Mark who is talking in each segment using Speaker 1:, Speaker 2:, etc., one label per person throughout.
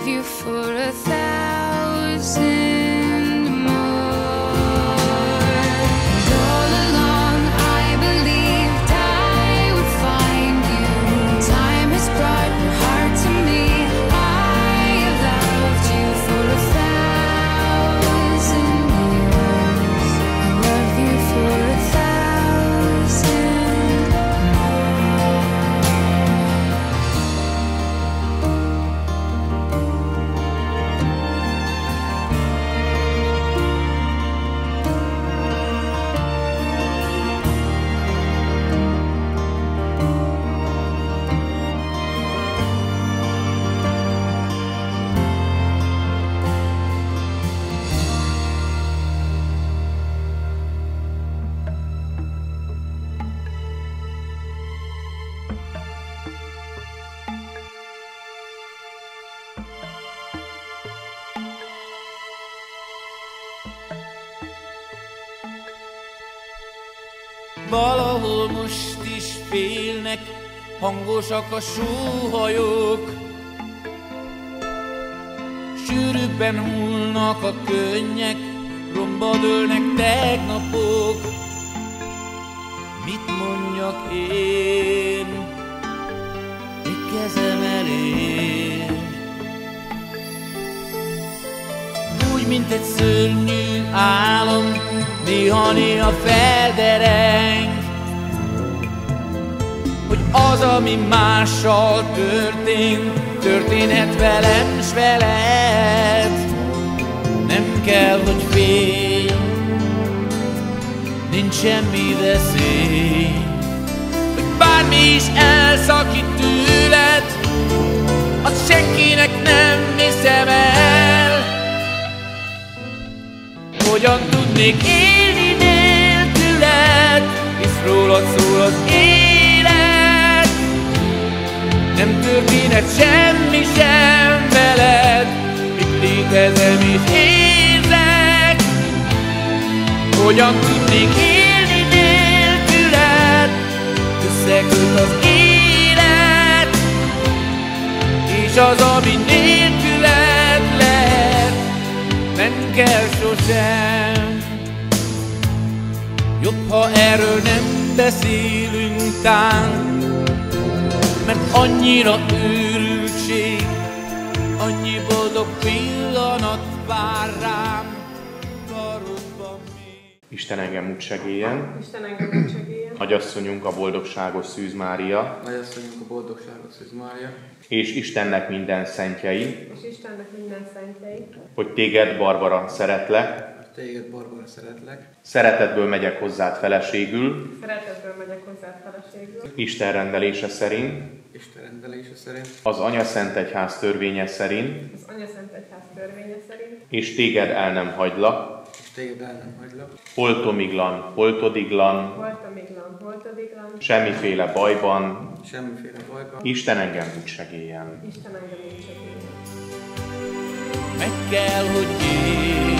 Speaker 1: you for 1,000 more. And all along I believed I would find you. Time has brought your heart to me. I have loved you for 1,000 years. I love you for 1,000 more.
Speaker 2: Valahol most is félnek, hangosak a sóhajok. Sűrűbben hullnak a könnyek, romba dőlnek tegnapok. Mit mondjak én, mi kezem elér? Úgy, mint egy szörnyű álom, néha-néha feldereng, hogy az, ami mással történhet velem s veled. Nem kell, hogy félj, nincs semmi veszély, hogy bármi is elszakít tőled, azt senkinek nem hiszem el. Hogyan tudnék élni nélküled, hisz rólad szól az élet. Nem történhet semmi sem veled, míg létezem és érzek. Hogyan tudnék élni nélküled, összeköt az élet, és az, ami nélküled lehet, nem kell sosem. Jobb, ha erről nem beszélünk tán, mert annyira őrültség, annyi boldog pillanat vár rám karodban még.
Speaker 3: Isten engem úgy segéljen,
Speaker 4: Isten engem úgy segéljen,
Speaker 3: Nagyasszonyunk a boldogságos Szűz Mária,
Speaker 5: Nagyasszonyunk a boldogságos Szűz Mária,
Speaker 3: és Istennek minden szentjei,
Speaker 4: és Istennek minden szentjei,
Speaker 3: hogy téged, Barbara, szeretlek,
Speaker 5: téged, Barbara, szeretlek,
Speaker 3: szeretetből megyek hozzád feleségül,
Speaker 4: szeretetből megyek hozzád feleségül,
Speaker 3: Isten rendelése szerint,
Speaker 5: Isten rendelése szerint,
Speaker 3: az Anya Szent Egyház törvénye szerint,
Speaker 4: az Anya Szent Egyház törvénye szerint,
Speaker 3: és téged el nem hagylak,
Speaker 5: és téged el nem hagylak,
Speaker 3: holtomiglan, holtodiglan,
Speaker 4: holtomiglan, holtodiglan,
Speaker 3: semmiféle bajban,
Speaker 5: semmiféle bajban,
Speaker 3: Isten engem úgy segéljen.
Speaker 4: Isten engem úgy segéljen.
Speaker 2: Meg kell, hogy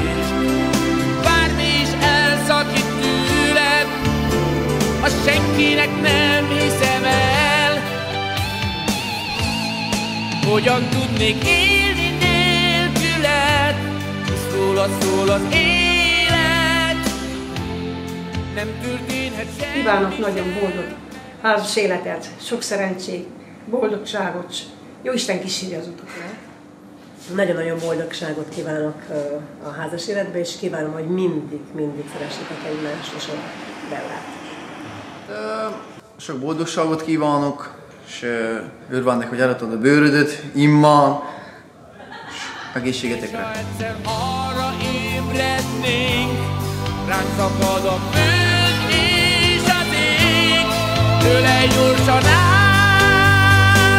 Speaker 2: értsd, bármi is elszakít tőled, azt senkinek nem hiszem el. Hogyan tudnék élni nélküled, hisz rólad szól az élet. Nem történhet semmi.
Speaker 6: Kívánok nagyon boldog házas életet, sok szerencsét, boldogságot, jó Isten kísérje az utakra.
Speaker 7: Nagyon-nagyon boldogságot kívánok a házas életbe, és kívánom, hogy mindig szeressétek egymást és a Bellát.
Speaker 5: sok boldogságot kívánok, és örvendek, hogy eladod a bőrödöt, imman, és egészségetekre.
Speaker 2: Ha egyszer arra ébrednénk, ránk szakad a föld és az ég, tőle gyorsan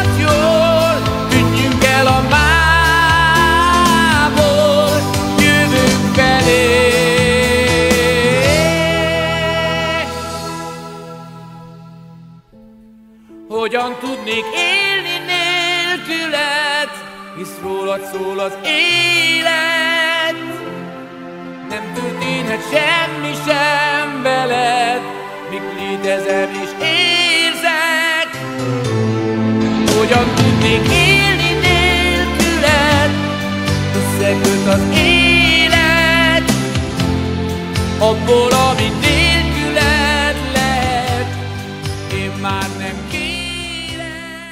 Speaker 2: átjól, tűnjünk el a mából, jövünk felé. Hogyan tudnék élni nélküled, hisz rólad szól az élet. Nem történhet semmi sem veled, míg létezem és érzek. Hogyan tudnék élni nélküled, abból, ami nélküled lehet, én már nem kérek.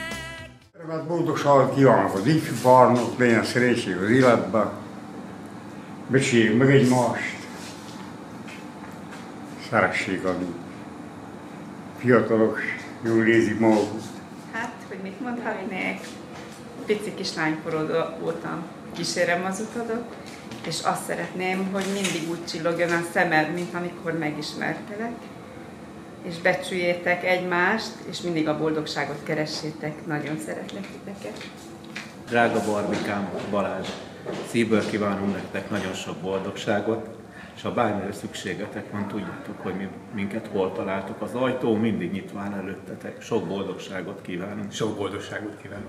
Speaker 8: Hát boldogságot kívánok az ifjúpárnak, legyen szerencség az életben, becsüljék meg egymást, szeressék a fiatalok, jól érzik magukat.
Speaker 9: Hát, hogy mit mondhatnék? Pici kislánykorodban voltam, kísérem az utadat, és azt szeretném, hogy mindig úgy csillogjon a szemed, mint amikor megismertelek, és becsüljétek egymást, és mindig a boldogságot keressétek. Nagyon szeretlek titeket.
Speaker 3: Drága Barbikám, Balázs, szívből kívánom nektek nagyon sok boldogságot, és ha bármire szükségetek van, tudjátok, hogy minket hol találtok. Az ajtó mindig nyitva áll előttetek. Sok boldogságot kívánunk.
Speaker 10: Sok boldogságot kívánunk.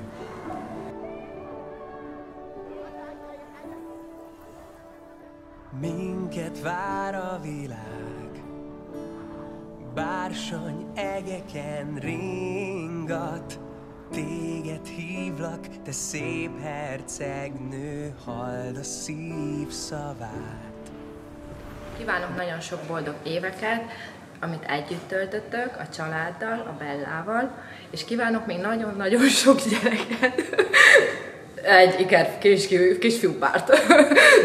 Speaker 11: Minket vár a világ, bársony egeken ringat, téged hívlak, te szép hercegnő, halld a szív szavát.
Speaker 12: Kívánok nagyon sok boldog éveket, amit együtt töltöttök, a családdal, a Bellával, és kívánok még nagyon-nagyon sok gyereket. Egy iker kisfiúpárt,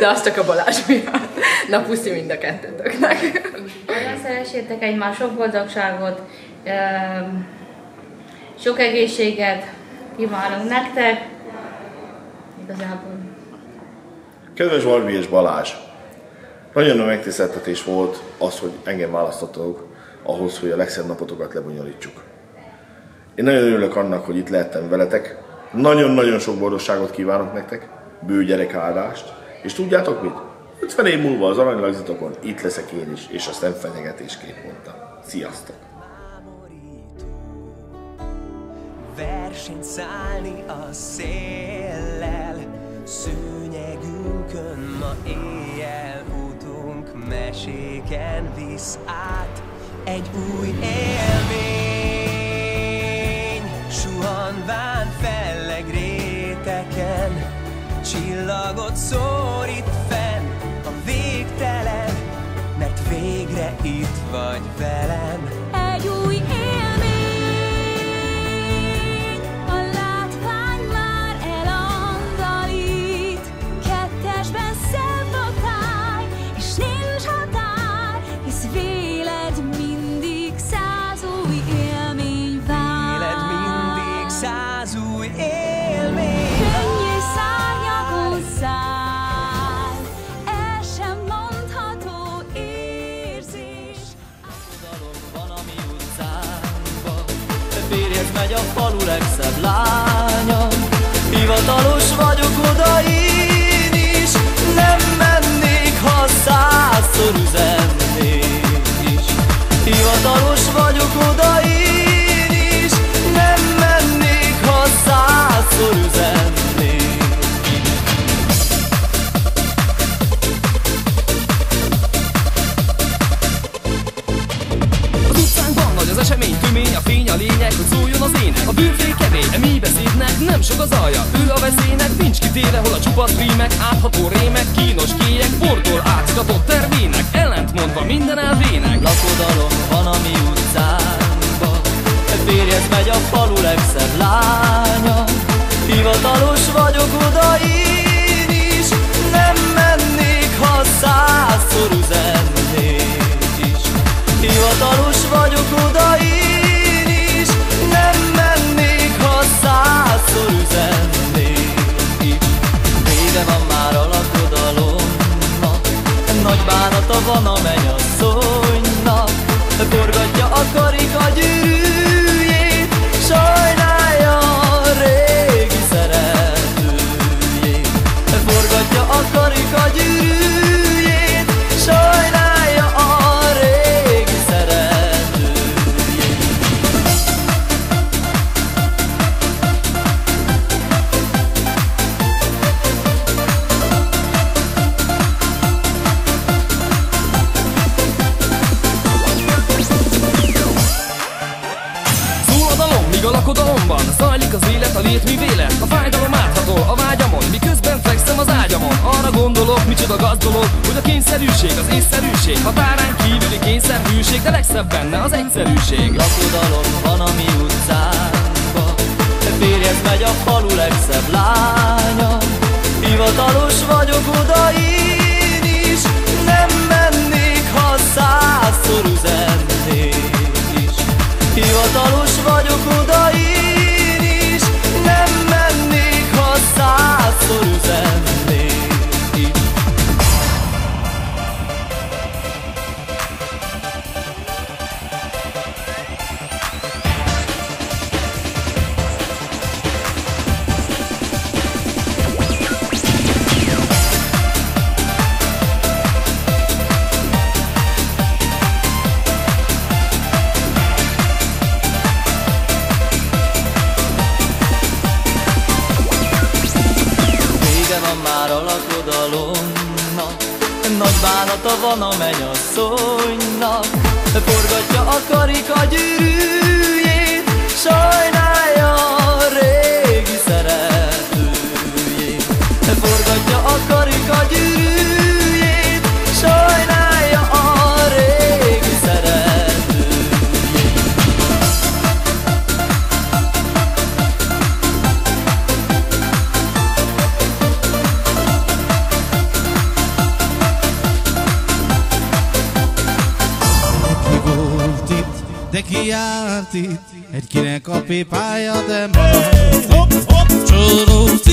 Speaker 12: de az csak a Balázs miatt. Na, puszi mind a kettőtöknek.
Speaker 13: Nagyon szeressétek egymást, sok boldogságot, sok egészséget kívánunk nektek. Igazából.
Speaker 14: Kedves Barbi és Balázs! Nagyon nagy megtiszteltetés volt az, hogy engem választottatok ahhoz, hogy a legszebb napotokat lebonyolítsuk. Én nagyon örülök annak, hogy itt lehettem veletek. Nagyon-nagyon sok boldogságot kívánok nektek, bő gyerekáldást, és tudjátok mit? 50 év múlva az aranylagzatokon itt leszek én is, és azt nem fenyegetésként mondtam. Sziasztok!
Speaker 11: Versenyt szállni a széllel, szőnyegünkön ma éjjel utunk, meséken visz át egy új élmény, suhanván felleg réteken, csillagot szórít fenn a végtelen, mert végre itt vagy velem.
Speaker 1: Egy új élmény, a látvány már elandalít, kettesben szebb a táj, és nincs határ, hisz véled mindig 100 új élmény vár.
Speaker 11: Véled mindig 100 új élmény.
Speaker 1: Könnyű szárnyakon száll, el sem mondható érzés.
Speaker 15: Van a mi utcánkba, férjed megy a falu legszebb lánya. Hivatalos vagyok oda én is, nem mennék, ha 100-szor üzennék is. Hivatalos vagyok oda én is, nem mennék, ha 100-szor üzennék is.
Speaker 11: Az utcánkban nagy az esemény, tömény, a fény, a lényeg, hogy szóljon az ének. A bűnfény kemény, a mi beszédnek nem sok az alja. Ő a veszélynek, nincs kitéve, hol a csupasz rímek, átható rémek, kínos kélyek, bortól átszgatott tervének, ellentmondva minden elvének.
Speaker 15: Lakodalom van a mi utcánkba, férjed megy a falu legszebb lánya. Hivatalos vagyok oda én is, nem mennék, ha 100-szor üzennék is. Hivatalos vagyok oda én is, nem mennék, ha 100-szor üzennék is. Vége van már a lakodalomnak, nagy bánata van a mennyasszonynak. Forgatja a karika gyűrűjét, sajnálja a régi szeretőjét. Forgatja a karika gyűrűjét, sajnálja a régi szeretőjét.
Speaker 11: Míg a lakodalomban zajlik az élet, a lét mi vélet. A fájdalom áthatol a vágyamon, miközben fekszem az ágyamon. Arra gondolok, micsoda a gazdolog, hogy a kényszerűség, az észszerűség, határán kívüli kényszerhűség, de legszebb benne az egyszerűség.
Speaker 15: Lakodalom van a mi utcánkba, férjez megy a falu legszebb lánya. Hivatalos vagyok oda én is, nem mennék, ha 100-szor üzennék is. Hivatalos vagyok oda én is, nem mennék, ha 100-szor üzennék is. Már a lakodalomnak nagy bánata van a mennyasszonynak, forgatja a karika gyűrűjét, sajnálja a régi szeretőjét. Forgatja a karika gyűrűjét, sajnálja a régi szeretőjét.
Speaker 2: De ki járt itt, egy kinek a pipája, de maradt. Csalódott